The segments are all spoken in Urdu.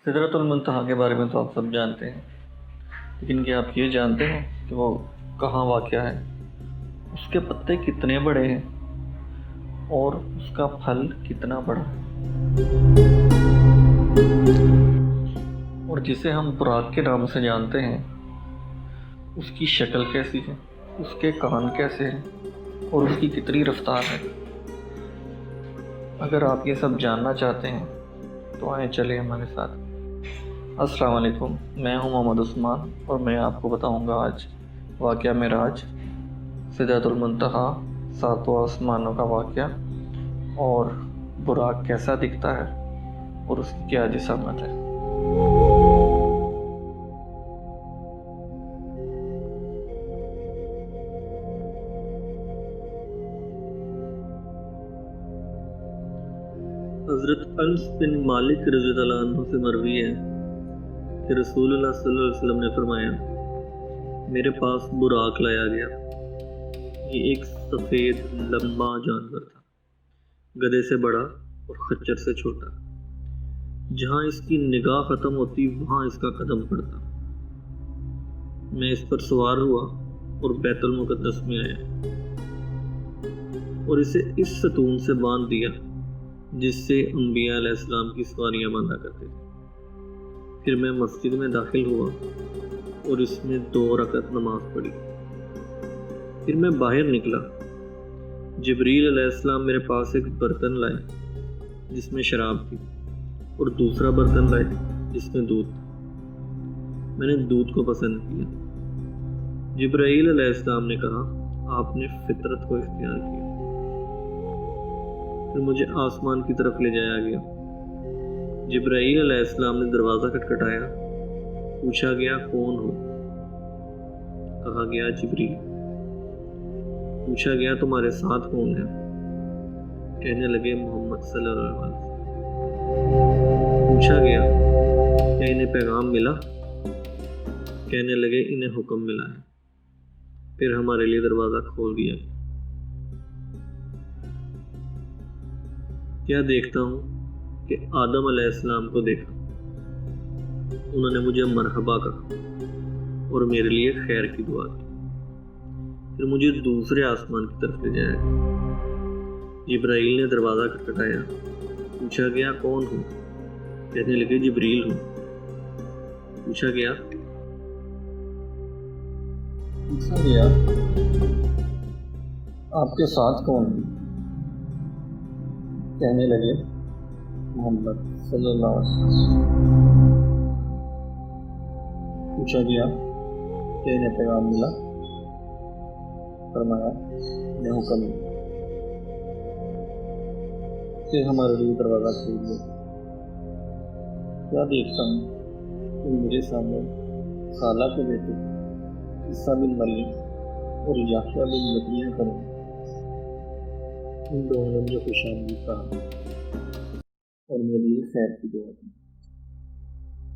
سدرۃ المنتہا کے بارے میں تو آپ سب جانتے ہیں، لیکن کیا آپ یہ جانتے ہیں کہ وہ کہاں واقع ہے، اس کے پتے کتنے بڑے ہیں اور اس کا پھل کتنا بڑا ہے؟ اور جسے ہم براق کے نام سے جانتے ہیں، اس کی شکل کیسی ہے، اس کے کان کیسے ہیں اور اس کی کتنی رفتار ہے؟ اگر آپ یہ سب جاننا چاہتے ہیں تو آئیں چلیں ہمارے ساتھ۔ السلام علیکم، میں ہوں محمد عثمان اور میں آپ کو بتاؤں گا آج واقعہ معراج، سدرۃ المنتہا، ساتوں آسمانوں کا واقعہ، اور براق کیسا دکھتا ہے اور اس کی کیا جسامت ہے۔ حضرت انس بن مالک رضی اللہ عنہ سے مروی ہے کہ رسول اللہ صلی اللہ علیہ وسلم نے فرمایا، میرے پاس براق لایا گیا۔ یہ ایک سفید لمبا جانور تھا، گدھے سے بڑا اور خچر سے چھوٹا۔ جہاں اس کی نگاہ ختم ہوتی وہاں اس کا قدم پڑتا۔ میں اس پر سوار ہوا اور بیت المقدس میں آیا اور اسے اس ستون سے باندھ دیا جس سے انبیاء علیہ السلام کی سواریاں باندھا کرتے تھے۔ پھر میں مسجد میں داخل ہوا اور اس میں 2 رکعت نماز پڑھی۔ پھر میں باہر نکلا۔ جبریل علیہ السلام میرے پاس ایک برتن لائے جس میں شراب تھی اور دوسرا برتن لائے جس میں دودھ تھا۔ میں نے دودھ کو پسند کیا۔ جبرائیل علیہ السلام نے کہا، آپ نے فطرت کو اختیار کیا۔ پھر مجھے آسمان کی طرف لے جایا گیا۔ جبرائیل علیہ السلام نے دروازہ کھٹکھٹایا۔ پوچھا گیا، کون ہو؟ کہا گیا، جبریل۔ پوچھا گیا، تمہارے ساتھ کون ہے؟ کہنے لگے، محمد صلی اللہ علیہ وسلم۔ پوچھا گیا، کیا انہیں پیغام ملا؟ کہنے لگے، انہیں حکم ملا ہے۔ پھر ہمارے لیے دروازہ کھول دیا گیا۔ کیا دیکھتا ہوں کہ آدم علیہ السلام کو دیکھا۔ انہوں نے مجھے مرحبا کہا اور میرے لیے خیر کی دعا کی۔ پھر مجھے دوسرے آسمان کی طرف لے جایا گیا۔ جبرائیل نے دروازہ کھٹکھٹایا۔ پوچھا گیا، کون ہو؟ کہنے لگے، جبریل ہوں۔ پوچھا گیا، آپ کے ساتھ کون ہے؟ کہنے لگے، محمد صلی اللہ علیہ وسلم۔ پوچھا گیا، کہ انہیں پیغام ملا؟ فرمایا، انہیں حکم ملا۔ پھر ہمارے لیے دروازہ کھول دیا۔ کیا دیکھتا ہوں کہ میرے سامنے خالہ کے بیٹے عیسیٰ بن مریم اور یحییٰ بن زکریا کھڑے ہیں۔ ان دونوں نے مجھے خوش آمدید کہا اور میرے لیے خیر کی دعا کی۔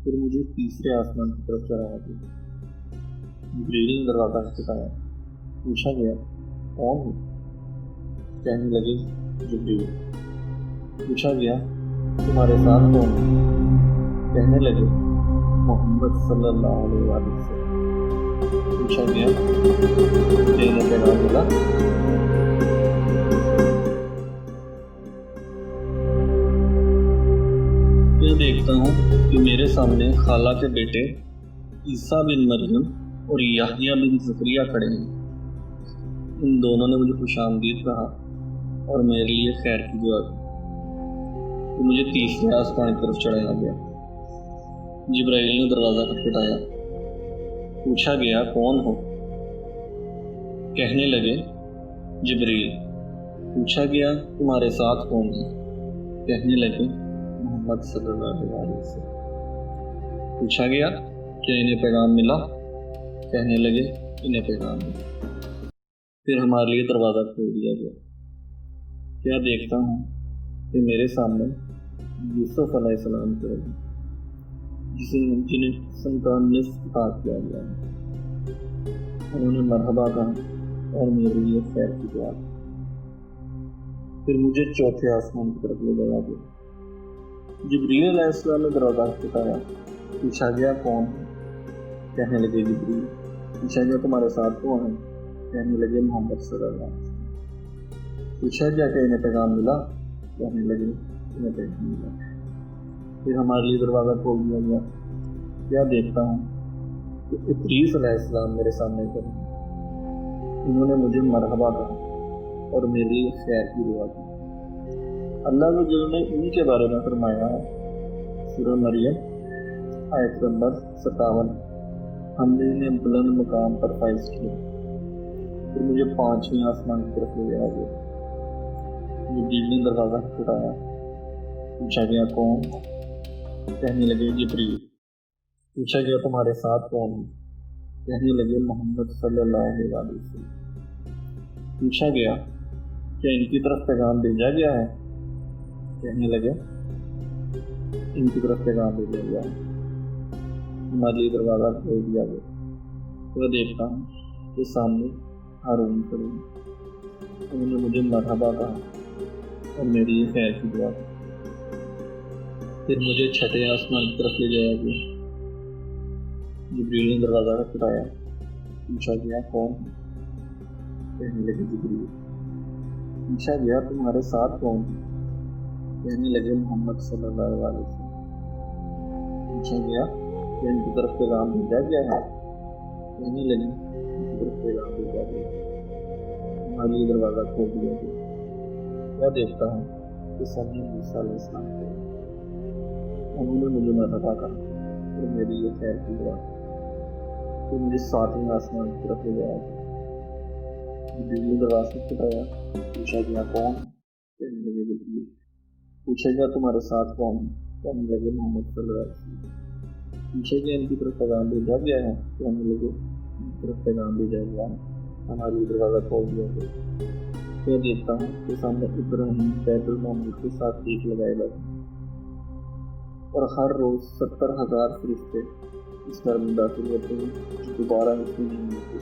پھر مجھے تیسرے آسمان کی طرف چڑھایا گیا۔ جبریل نے دروازہ کھٹکھٹایا۔ پوچھا گیا، کون ہو؟ کہنے لگے، جبریل۔ پوچھا گیا، تمہارے ساتھ کون ہے؟ کہنے لگے، محمد صلی اللہ علیہ وسلم۔ پوچھا گیا، کہ انہیں پیغام ملا؟ دیکھتا ہوں کہ میرے سامنے خالہ کے بیٹے عیسیٰ بن مریم اور یحییٰ بن زکریا کھڑے ہیں۔ ان دونوں نے مجھے خوش آمدید کہا اور میرے لیے خیر کی دعا کی۔ پھر مجھے تیسرے آسمان کی طرف چڑھایا گیا۔ جبرائیل نے دروازہ کھٹکھٹایا۔ پوچھا گیا، کون ہو؟ کہنے لگے، جبریل۔ پوچھا گیا، تمہارے ساتھ کون ہے؟ کہنے لگے، محمد صلی اللہ علیہ وسلم۔ پوچھا گیا، کیا انہیں پیغام ملا؟ کہنے لگے، انہیں پیغام ملا۔ پھر ہمارے لیے دروازہ کھول دیا گیا۔ کیا دیکھتا ہوں کہ میرے سامنے یوسف علیہ السلام کھڑے ہیں، جنہیں جسم کا نصف کاٹ دیا گیا ہے۔ انہوں نے مرحبا کہا اور میرے لیے خیر کی دعا کی۔ پھر مجھے چوتھے آسمان کی طرف لے جایا گیا۔ جبریل علیہ السلام نے دروازہ کھٹکایا، پوچھا گیا کون ہے؟ کہنے لگے جبریل۔ پوچھا گیا تمہارے ساتھ کون ہے؟ کہنے لگے محمد صلی اللہ علیہ وسلم۔ پوچھا گیا کہ انہیں پیغام ملا؟ کہنے لگے انہیں پیغام ملا۔ پھر ہمارے لیے دروازہ کھول دیا گیا۔ کیا دیکھتا ہوں کہ ادریس علیہ السلام میرے سامنے کھڑے ہیں۔ انہوں نے مجھے مرحبا کہا اور میرے لیے خیر کی دعا کی۔ اللہ نے ان کے بارے میں فرمایا ہے، سورہ مریم آیت نمبر 57، ہم نے انہیں بلند مقام پر فائز کیا۔ پھر مجھے 5ویں آسمان کی طرف لے جایا گیا۔ جبریل نے دروازہ کھٹکایا، پوچھا گیا کون؟ کہنے لگے جبریل۔ پوچھا گیا تمہارے ساتھ کون ہے؟ کہنے لگے محمد صلی اللہ علیہ وسلم۔ پوچھا گیا کیا ان کی طرف پیغام بھیجا گیا ہے؟ کہنے لگے ان کی طرف پیغام بھیجا گیا ہے۔ ہمارے لیے دروازہ کھول دیا گیا۔ تو دیکھتا ہوں کہ سامنے ہارون کھڑے ہیں۔ انہوں نے مجھے مرحبا کہا اور میری یہ خیر کی دعا کی۔ پھر مجھے 6 آسمان کی طرف لے جایا گیا۔ جبریل نے دروازہ کھٹکایا، پوچھا گیا کون ہے؟ کہنے لگے جبریل۔ پوچھا گیا تمہارے ساتھ کون ہے؟ کہنے لگے محمد صلی اللہ علیہ وسلم۔ پوچھا گیا کہ ان کی طرف پیغام بھیجا گیا ہے؟ کہنے لگے ان کی طرف پیغام بھیجا گیا ہے۔ ہمارے لیے دروازہ کھول دیا گیا۔ کیا دیکھتا ہوں کہ سامنے موسیٰ علیہ السلام تھے۔ انہوں نے مجھے مرحبا کہا اور میری یہ خیر کی دعا کی۔ پھر مجھے 7ویں آسمان کی طرف لے جایا گیا۔ جبریل نے دروازہ کھٹکایا، پوچھا گیا کون؟ کہنے لگے جبریل۔ پوچھا گیا تمہارے ساتھ کون ہے؟ کہنے لگے محمد صلی اللہ علیہ وسلم۔ پوچھا گیا ان کی طرف پیغام بھیجا گیا ہے؟ کہنے لگے ان کی طرف پیغام بھیجا گیا ہے۔ ہماری دروازہ کھول دیا گیا۔ کیا دیکھتا ہوں کہ سامنے ابراہیم بیت المعمور کے ساتھ ٹیک لگائے بیٹھے اور ہر روز 70,000 فرشتے اس گھر میں داخل ہوتے ہیں جو دوبارہ اس میں نہیں ہوتے۔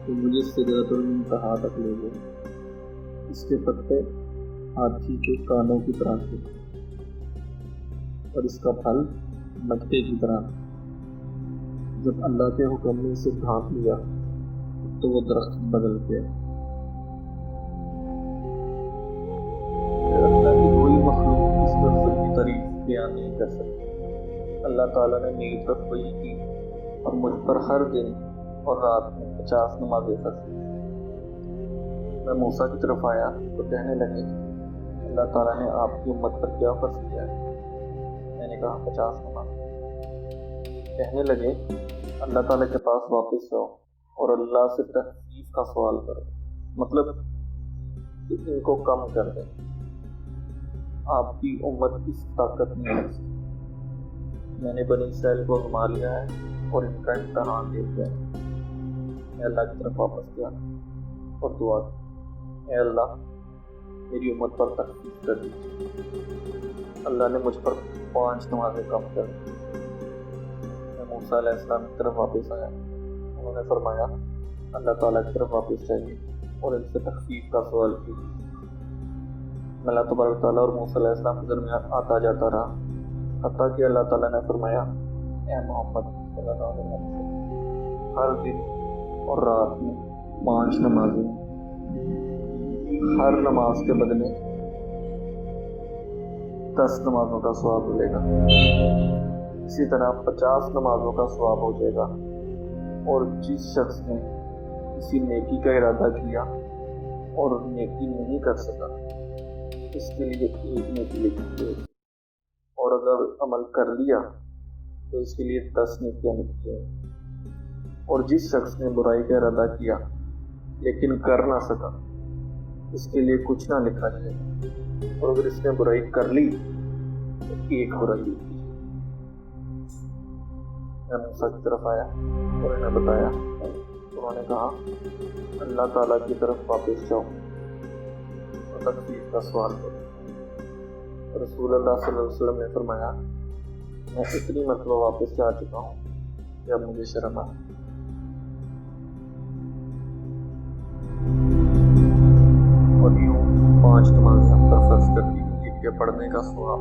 تو مجھے سدرۃ المنتہا تک لے گئے۔ اس کے پتے ہاتھی کے کانوں کی طرح تھے اور اس کا پھل مٹکے کی طرح۔ جب اللہ کے حکم نے اسے ڈھانپ لیا تو وہ درخت بدل گیا۔ اللہ کی کوئی مخلوق اس درخت کی تعریف بیان نہیں کر سکتی۔ اللہ تعالیٰ نے میری طرف وحی کی اور مجھ پر ہر دن اور رات میں 50 نمازیں فرض کی۔ میں موسیٰ کی طرف آیا تو کہنے لگے اللہ تعالیٰ نے آپ کی امت پر کیا فرض کیا ہے؟ میں نے کہا 50 نماز۔ کہنے لگے اللہ تعالیٰ کے پاس واپس جاؤ اور اللہ سے تخفیف کا سوال کرو، مطلب کہ ان کو کم کر دیں۔ آپ کی امت اس طاقت میں ہے۔ میں نے بنی اسرائیل کو آزما لیا ہے اور ان کا امتحان لے لیا ہے۔ میں اللہ کی طرف واپس گیا اور دعا کی، اے اللہ میری امت پر تخفیف کر دیجیے۔ اللہ نے مجھ پر 5 نمازیں کم کر دی۔ میں موسیٰ علیہ السلام کی طرف واپس آیا۔ انہوں نے فرمایا اللہ تعالیٰ کی طرف واپس جائیے اور ان سے تخفیف کا سوال کیجیے۔ میں اللہ تبارک تعالیٰ اور موسیٰ علیہ السلام کے درمیان آتا جاتا رہا، حتیٰ کہ اللہ تعالیٰ نے فرمایا اے محمد صلی اللہ علیہ وسلم، ہر دن اور رات میں 5 نمازیں، ہر نماز کے بدلے 10 نمازوں کا ثواب ملے گا۔ اسی طرح 50 نمازوں کا ثواب ہو جائے گا، اور جس شخص نے کسی نیکی کا ارادہ کیا اور نیکی نہیں کر سکا اس کے لیے 1 نیکی لکھی گئی، اور اگر عمل کر لیا تو اس کے لیے 10 نیکیاں لکھی گئی۔ اور جس شخص نے برائی کا ارادہ کیا لیکن کر نہ سکا اس کے لیے کچھ نہ لکھا جائے، اور اگر اس نے برائی کر لی تو 1 برائی لکھی۔ میں موسیٰ کی طرف آیا اور انہیں بتایا۔ انہوں نے کہا اللہ تعالیٰ کی طرف واپس جاؤ اور تخفیف کا سوال کرو۔ رسول اللہ صلی اللہ علیہ وسلم نے فرمایا میں اتنی مرتبہ واپس جا چکا ہوں کہ اب مجھے شرم آئی۔ اور یوں 5 نمازیں ہم پر فرض کر دی جن کے پڑھنے کا ثواب